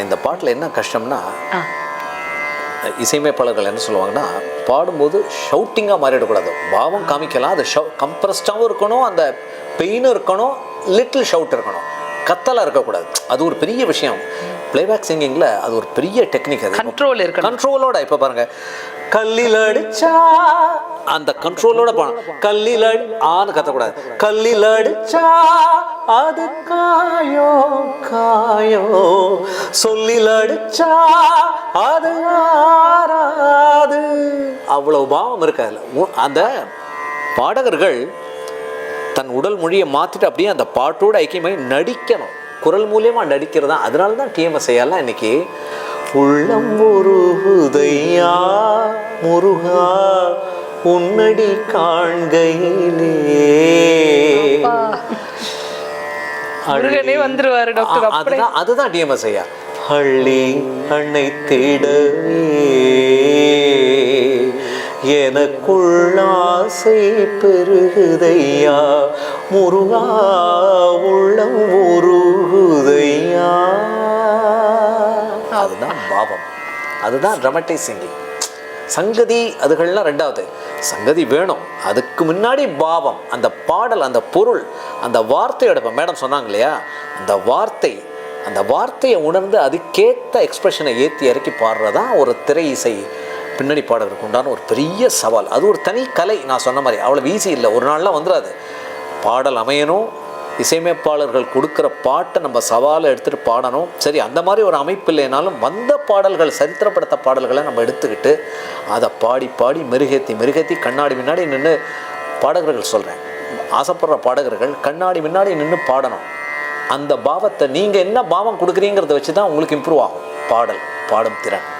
இந்த பாட்டில் என்ன கஷ்டம்னா, இசையமைப்பாளர்கள் என்ன சொல்லுவாங்கன்னா, பாடும்போது ஷவுட்டிங்காக மாறிடக்கூடாது. பாவம் காமிக்கலாம், அது கம்ப்ரஸ்டாகவும் இருக்கணும், அந்த பெயினும் இருக்கணும், லிட்டில் ஷவுட் இருக்கணும், கத்தலாக இருக்கக்கூடாது. அது ஒரு பெரிய விஷயம். பிளேபேக் சிங்கிங்கில் அது ஒரு பெரிய டெக்னிக். அது கண்ட்ரோல் இருக்கு. கண்ட்ரோலோட இப்போ பாருங்க, கல்லில் அடிச்சா அந்த கண்ட்ரோலோட பாடணும். கல்லில் ஆன்னு கத்தக்கூடாது. கல்லில் அடிச்சா அது காயோ காயோ, சொல்லில் அடிச்சா அது ஆறாது. அவ்வளவு பாவம் இருக்காது. அந்த பாடகர்கள் தன் உடல் மொழியை மாற்றிட்டு அப்படியே அந்த பாட்டோட ஐக்கியமாகி நடிக்கணும். குரல் மூலியமாக நடிக்கிறது தான். அதனால தான் டிஎம்எஸ்ஐயெல்லாம் இன்னைக்கு உள்ளம் உருகுதையா முருகா உன்னடி காண்கையிலே வந்துருவாரு டாக்டர். அதுதான் டிஎம்எஸ்ஐயா. அள்ளி அன்னை தேடவே எனக்குள்ளாசை பெருகுதையா முருகா உள்ளம் உருகுதையா. அதுதான் பாவம், அதுதான் ட்ராமடைஸ் சிங்கிங். சங்கதி அதுகள்லாம் ரெண்டாவது. சங்கதி வேணும், அதுக்கு முன்னாடி பாவம், அந்த பாடல், அந்த பொருள், அந்த வார்த்தையோட. இப்போ மேடம் சொன்னாங்க இல்லையா, அந்த வார்த்தையை உணர்ந்து அதுக்கேற்ற எக்ஸ்பிரஷனை ஏற்றி இறக்கி பாடுறதான் ஒரு திரை இசை பின்னணி பாடகருக்கு உண்டான ஒரு பெரிய சவால். அது ஒரு தனி கலை. நான் சொன்ன மாதிரி அவ்வளோ ஈஸி இல்லை, ஒரு நாள்லாம் வந்துடாது. பாடல் அமையணும், இசையமைப்பாளர்கள் கொடுக்குற பாட்டை நம்ம சவாலை எடுத்துகிட்டு பாடணும். சரி, அந்த மாதிரி ஒரு அமைப்பு இல்லைனாலும் வந்த பாடல்கள், சரித்திரப்படுத்த பாடல்களை நம்ம எடுத்துக்கிட்டு அதை பாடி பாடி மெருகேற்றி கண்ணாடி முன்னாடி நின்று பாடகர்கள் சொல்கிறேன், ஆசைப்படுற பாடகர்கள் கண்ணாடி முன்னாடி நின்று பாடணும். அந்த பாவத்தை நீங்கள் என்ன பாவம் கொடுக்குறீங்கிறத வச்சு தான் உங்களுக்கு இம்ப்ரூவ் ஆகும் பாடும் திறன்.